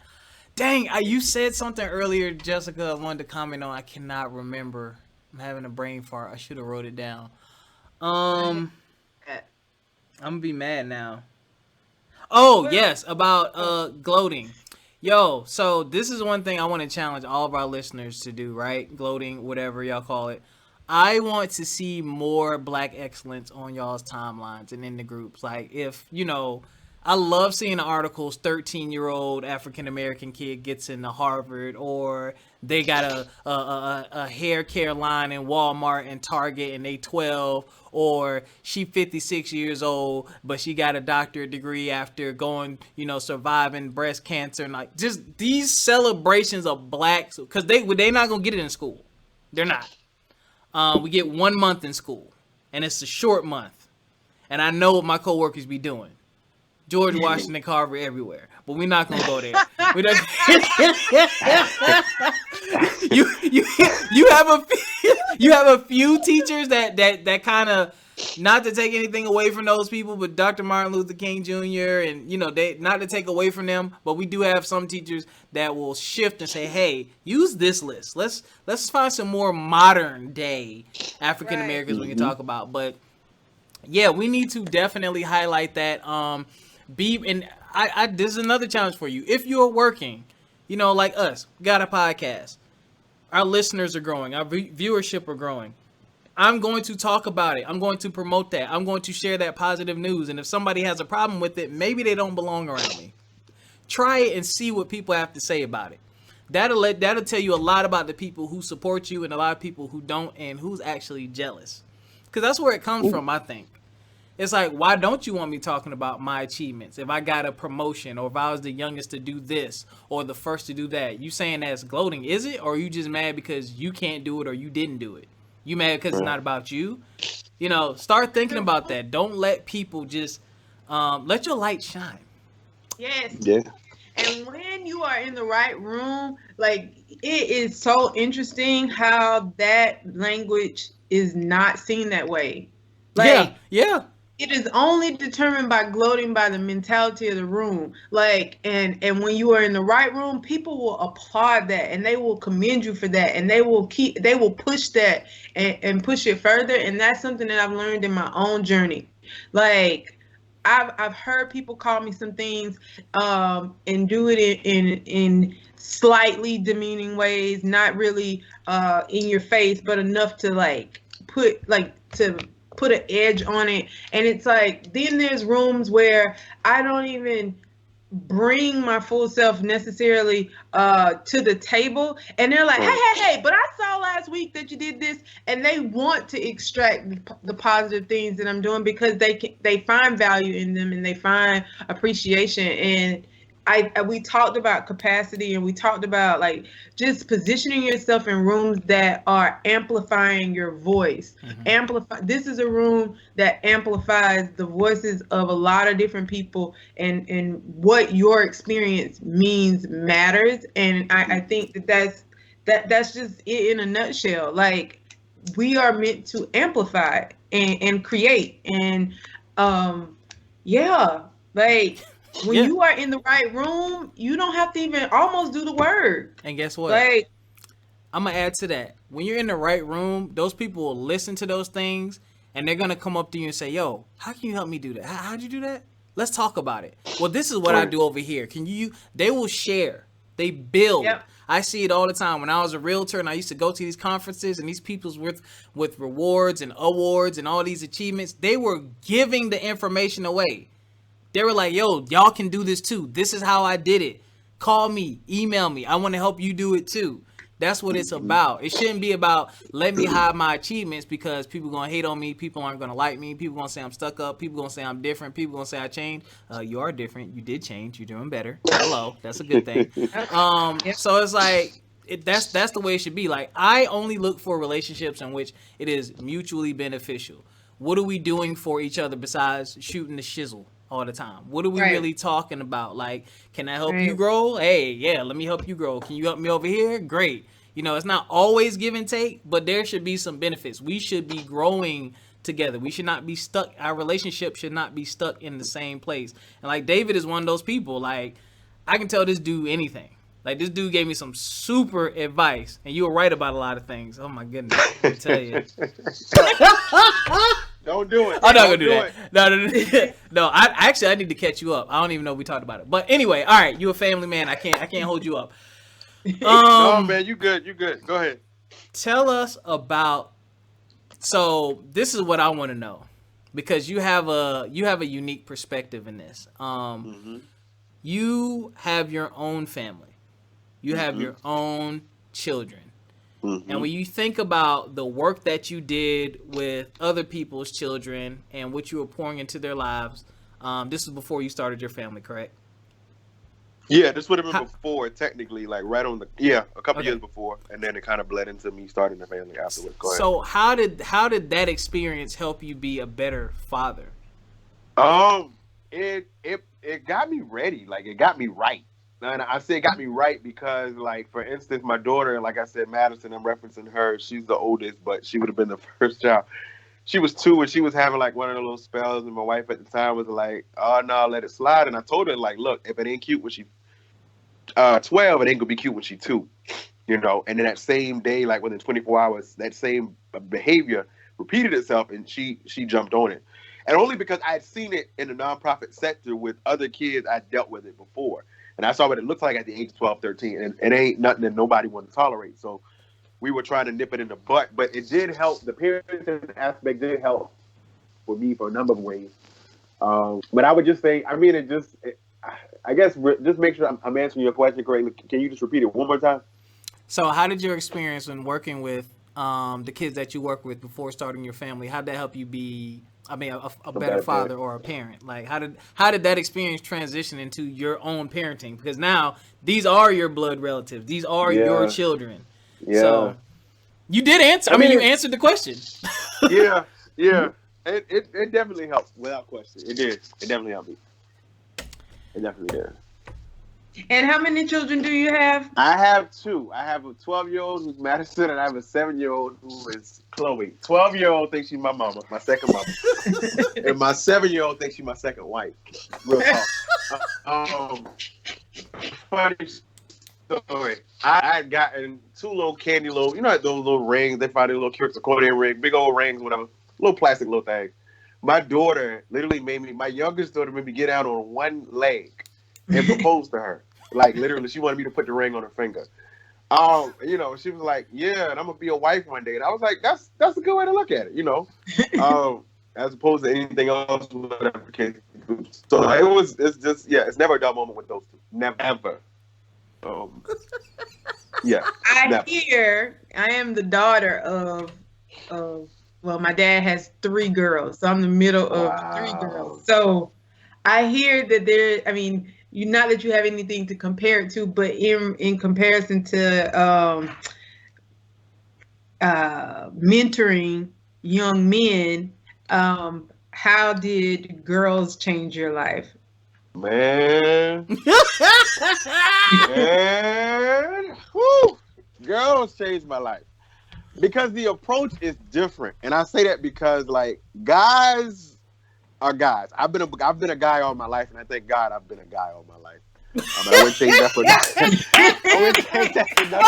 Dang, you said something earlier, Jessica, I wanted to comment on. I cannot remember. I'm having a brain fart. I should have wrote it down. I'm gonna be mad now. Oh, yes, about gloating. Yo, so this is one thing I want to challenge all of our listeners to do, right? Gloating, whatever y'all call it. I want to see more Black excellence on y'all's timelines and in the groups. Like, if, I love seeing the articles, 13-year-old African-American kid gets into Harvard, or they got a hair care line in Walmart and Target and they 12, or she 56 years old, but she got a doctorate degree after going, surviving breast cancer. And like just these celebrations of Blacks, because they're not going to get it in school. They're not. We get 1 month in school, and it's a short month. And I know what my coworkers be doing. George Washington Carver everywhere, but we're not gonna go there. You have a few teachers that kind of, not to take anything away from those people, but Dr. Martin Luther King Jr. and they, not to take away from them, but we do have some teachers that will shift and say, hey, use this list. Let's find some more modern day African Americans we can talk about. But yeah, we need to definitely highlight that. This is another challenge for you. If you're working, like us, got a podcast, our listeners are growing, our viewership are growing. I'm going to talk about it. I'm going to promote that. I'm going to share that positive news. And if somebody has a problem with it, maybe they don't belong around me. Try it and see what people have to say about it. That'll tell you a lot about the people who support you and a lot of people who don't, and who's actually jealous. Because that's where it comes from, I think. It's like, why don't you want me talking about my achievements? If I got a promotion, or if I was the youngest to do this, or the first to do that, you saying that's gloating, is it? Or are you just mad because you can't do it or you didn't do it? You mad because it's not about you? Start thinking about that. Don't let people just let your light shine. Yes. Yeah. And when you are in the right room, like, it is so interesting how that language is not seen that way. Like, yeah. It is only determined by gloating by the mentality of the room. Like, and when you are in the right room, people will applaud that and they will commend you for that, and they will push that and push it further. And that's something that I've learned in my own journey. Like, I've heard people call me some things and do it in slightly demeaning ways, not really in your face, but enough to put an edge on it. And it's like, then there's rooms where I don't even bring my full self necessarily to the table, and they're like, hey, but I saw last week that you did this, and they want to extract the positive things that I'm doing because they find value in them and they find appreciation. And we talked about capacity, and we talked about like just positioning yourself in rooms that are amplifying your voice. This is a room that amplifies the voices of a lot of different people, and what your experience means matters. And I think that's just it in a nutshell. Like, we are meant to amplify and create, and like, when you are in the right room, you don't have to even almost do the work. And guess what? Like, I'm going to add to that. When you're in the right room, those people will listen to those things, and they're going to come up to you and say, yo, how can you help me do that? How'd you do that? Let's talk about it. Well, this is what I do over here. They will share. They build. Yep. I see it all the time. When I was a realtor and I used to go to these conferences, and these people's with rewards and awards and all these achievements, they were giving the information away. They were like, yo, y'all can do this too. This is how I did it. Call me, email me. I want to help you do it too. That's what it's about. It shouldn't be about let me hide my achievements because people going to hate on me. People aren't going to like me. People going to say I'm stuck up. People going to say I'm different. People going to say I changed. You are different. You did change. You're doing better. Hello. That's a good thing. So it's like, that's the way it should be. Like, I only look for relationships in which it is mutually beneficial. What are we doing for each other besides shooting the shizzle all the time? What are we really talking about? Like, can I help you grow? Hey, yeah, let me help you grow. Can you help me over here? Great. You know, it's not always give and take, but there should be some benefits. We should be growing together. We should not be stuck. Our relationship should not be stuck in the same place. And like, David is one of those people. Like, I can tell this dude anything. Like, this dude gave me some super advice, and you were right about a lot of things. Oh my goodness, I tell you. Don't do it. I'm not gonna do that. No. I need to catch you up. I don't even know if we talked about it. But anyway, all right. You a family man. I can't hold you up. No, man, you good. Go ahead. Tell us about. So this is what I want to know, because you have a unique perspective in this. You have your own family. You have your own children. And when you think about the work that you did with other people's children and what you were pouring into their lives, this was before you started your family, correct? Yeah, this would have been before, technically, like right on a couple years before, and then it kind of bled into me starting the family afterwards. Go ahead. So how did that experience help you be a better father? It got me ready, like it got me right. And I say it got me right because, like, for instance, my daughter, like I said, Madison, I'm referencing her. She's the oldest, but she would have been the first child. She was 2 and she was having like one of the little spells, and my wife at the time was like, "Oh no, let it slide." And I told her, like, "Look, if it ain't cute when she 12, it ain't gonna be cute when she 2." You know. And then that same day, like within 24 hours, that same behavior repeated itself, and she jumped on it. And only because I had seen it in the nonprofit sector with other kids, I dealt with it before. And I saw what it looked like at the age of 12, 13, and it ain't nothing that nobody wanted to tolerate. So we were trying to nip it in the butt, but it did help. The parenting aspect did help for me for a number of ways. But I would just say, I mean, I guess just make sure I'm answering your question correctly. Can you just repeat it one more time? So how did your experience when working with the kids that you work with before starting your family, how'd that help you be a better father or a parent? Like, how did that experience transition into your own parenting? Because now these are your blood relatives. These are your children. Yeah. So you did answer. I mean, you answered the question. Yeah. It definitely helped, without question. It did. It definitely helped me. It definitely did. And how many children do you have? I have 2. I have a 12-year-old who's Madison, and I have a 7-year-old who is Chloe. 12-year-old thinks she's my mama, my second mama. And my 7-year-old thinks she's my second wife. Real talk. Funny story. I had gotten 2 little candy those little rings. They find a little accordion ring, big old rings, whatever. Little plastic little thing. My daughter literally my youngest daughter made me get out on one leg and proposed to her. Like, literally, she wanted me to put the ring on her finger. She was like, "Yeah, and I'm gonna be a wife one day." And I was like, "That's a good way to look at it, as opposed to anything else." Whatever case. So it's never a dull moment with those 2. Never, ever. I am the daughter of well, my dad has 3 girls, so I'm the middle of 3 girls. So I hear that you, not that you have anything to compare it to, but in comparison to mentoring young men, how did girls change your life? Man. Man. Whew. Girls changed my life. Because the approach is different. And I say that because, like, guys are guys. I've been a guy all my life, and I thank God I've been a guy all my life. I wouldn't change that for nothing. I wouldn't change that for nothing.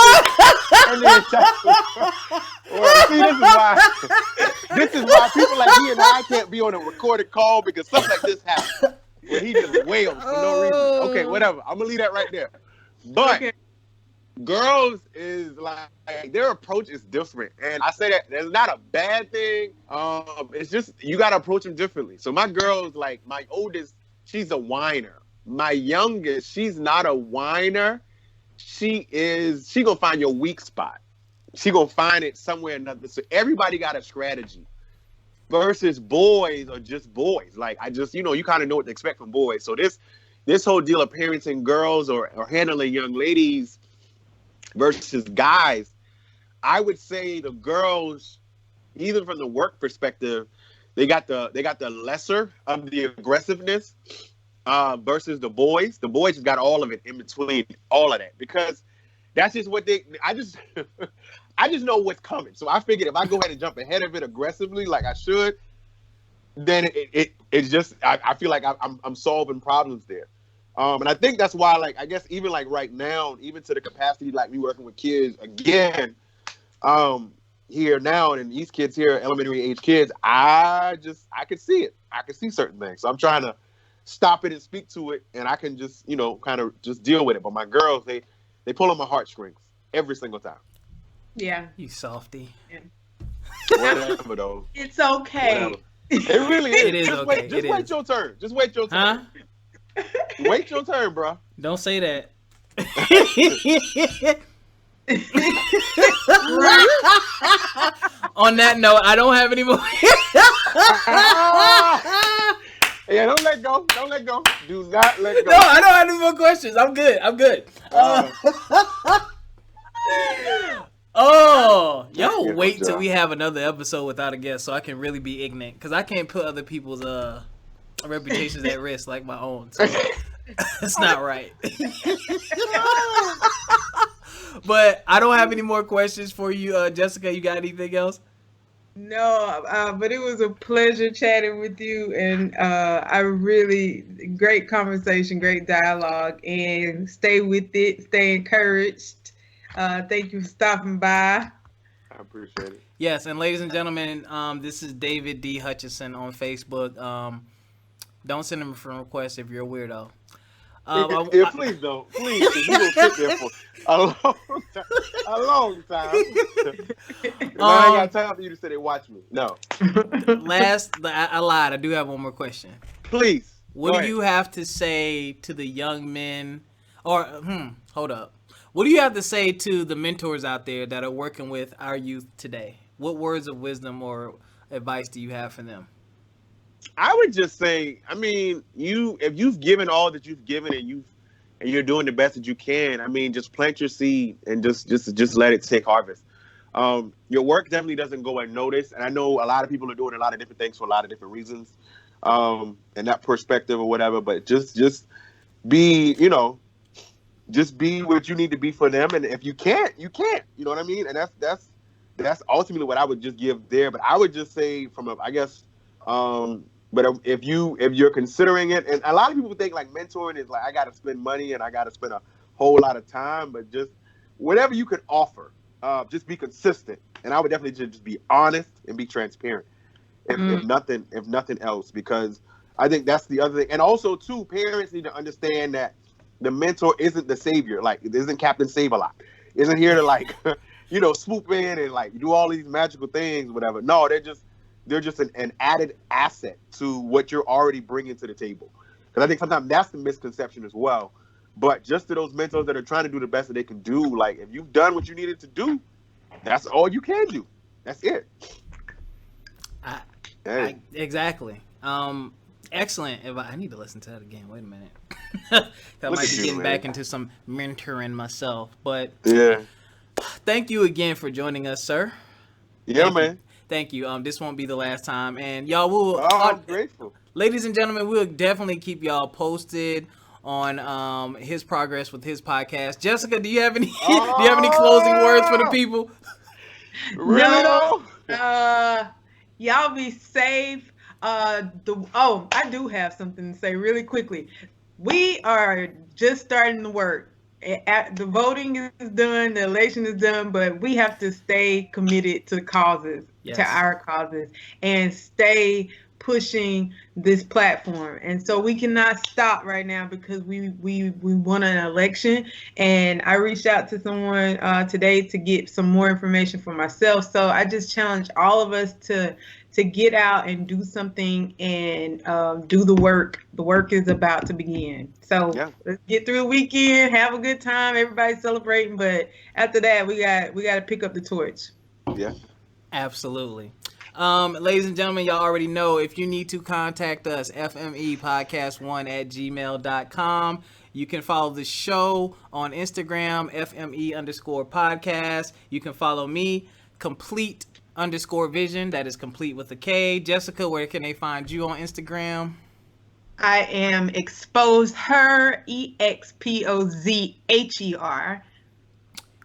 This is why people like he and I can't be on a recorded call, because stuff like this happens. Where he just wails for no reason. Okay, whatever. I'm gonna leave that right there. But girls is like their approach is different, and I say that that's not a bad thing. It's just you gotta approach them differently. So my girls, like my oldest, she's a whiner. My youngest, she's not a whiner. She gonna find your weak spot. She gonna find it somewhere or another. So everybody got a strategy. Versus boys are just boys. Like I just, you kind of know what to expect from boys. So this whole deal of parenting girls or handling young ladies versus guys, I would say the girls, even from the work perspective, they got the lesser of the aggressiveness versus the boys. The boys just got all of it in between, all of that, because that's just what I just know what's coming. So I figured if I go ahead and jump ahead of it aggressively like I should, then it's just I feel like I'm solving problems there. And I think that's why, like, I guess even like right now, even to the capacity like me working with kids again, here now, and these kids here, elementary age kids, I can see it. I can see certain things. So I'm trying to stop it and speak to it, and I can just, kind of just deal with it. But my girls, they pull on my heartstrings every single time. Yeah. You softy. Yeah. Whatever, though. It's okay. Whatever. It really is. It is just okay. Wait your turn. Just wait your turn. Huh? Wait your turn, bro. Don't say that. On that note, I don't have any more. Yeah, don't let go. Don't let go. Do not let go. No, I don't have any more questions. I'm good. Yo, wait till we have another episode without a guest so I can really be ignorant, because I can't put other people's reputations at risk like my own. So it's not right. But I don't have any more questions for you, Jessica. You got anything else? No, but it was a pleasure chatting with you, and I really great conversation, great dialogue, and stay with it, stay encouraged. Thank you for stopping by. I appreciate it. Yes, and ladies and gentlemen, this is David D. Hutchinson on Facebook. Don't send him a friend request if you're a weirdo. Please don't. Please, you're going to sit there for a long time. I ain't got time for you to sit there and watch me. No. I lied. I do have one more question. Please. What do you have to say to the young men? Or, hold up. What do you have to say to the mentors out there that are working with our youth today? What words of wisdom or advice do you have for them? I would just say, I mean, if you've given all that you've given and you're doing the best that you can, I mean, just plant your seed and just let it take harvest. Your work definitely doesn't go unnoticed, and I know a lot of people are doing a lot of different things for a lot of different reasons, and that perspective or whatever. But just be, just be what you need to be for them, and if you can't, you can't. You know what I mean? And that's ultimately what I would just give there. But I would just say but if you're considering it, and a lot of people think like mentoring is like I got to spend money and I got to spend a whole lot of time, but just whatever you could offer, just be consistent. And I would definitely just be honest and be transparent, if nothing else, because I think that's the other thing. And also too, parents need to understand that the mentor isn't the savior. Like it isn't Captain Save-A-Lot. Isn't here to like swoop in and like do all these magical things, whatever. No, they're just an added asset to what you're already bringing to the table. Because I think sometimes that's the misconception as well. But just to those mentors that are trying to do the best that they can do, like if you've done what you needed to do, that's all you can do. That's it. Exactly. Excellent. I need to listen to that again. Wait a minute. I might be getting back into some mentoring myself. But yeah, thank you again for joining us, sir. Yeah, man. Thank you. This won't be the last time, and y'all will. I'm grateful. Ladies and gentlemen, we'll definitely keep y'all posted on his progress with his podcast. Jessica, do you have any closing words for the people? Really No. Y'all be safe. I do have something to say really quickly. We are just starting to work. The voting is done, the election is done, but we have to stay committed to causes, to our causes, and stay pushing this platform. And so we cannot stop right now because we won an election. And I reached out to someone today to get some more information for myself. So I just challenge all of us to get out and do something and do the work. The work is about to begin. So let's get through the weekend, have a good time. Everybody's celebrating, but after that, we got to pick up the torch. Yeah, absolutely. Ladies and gentlemen, y'all already know if you need to contact us, fmepodcast1@gmail.com. You can follow the show on Instagram, FME_podcast. You can follow me, complete_vision. That is complete with a K. Jessica, where can they find you on Instagram? I am ExposedHer, EXPOZHER.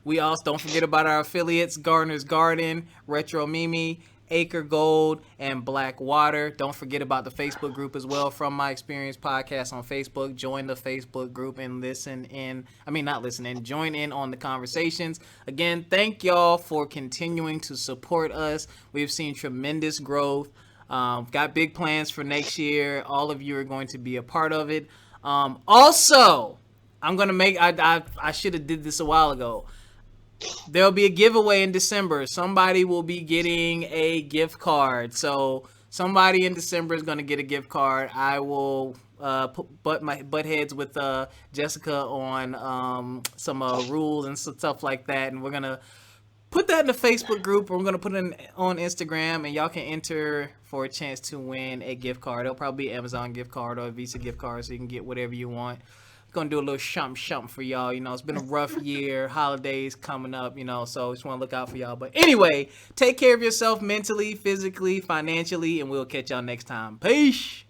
We also don't forget about our affiliates, Gardener's Garden, Retro Mimi, Acre Gold, and Black Water. Don't forget about the Facebook group as well, From My Experience Podcast on Facebook. Join the Facebook group and join in on the conversations. Again, thank y'all for continuing to support us. We've seen tremendous growth. Got big plans for next year. All of you are going to be a part of it. Also, I'm going to I should have did this a while ago. There'll be a giveaway in December. Somebody will be getting a gift card. So somebody in December is going to get a gift card. I will butt heads with Jessica on some rules and stuff like that. And we're going to put that in the Facebook group. Or we're going to put it on Instagram. And y'all can enter for a chance to win a gift card. It'll probably be an Amazon gift card or a Visa gift card. So you can get whatever you want. Gonna do a little shump for y'all. It's been a rough year, holidays coming up, so just want to look out for y'all. But anyway, take care of yourself mentally, physically, financially, and we'll catch y'all next time. Peace.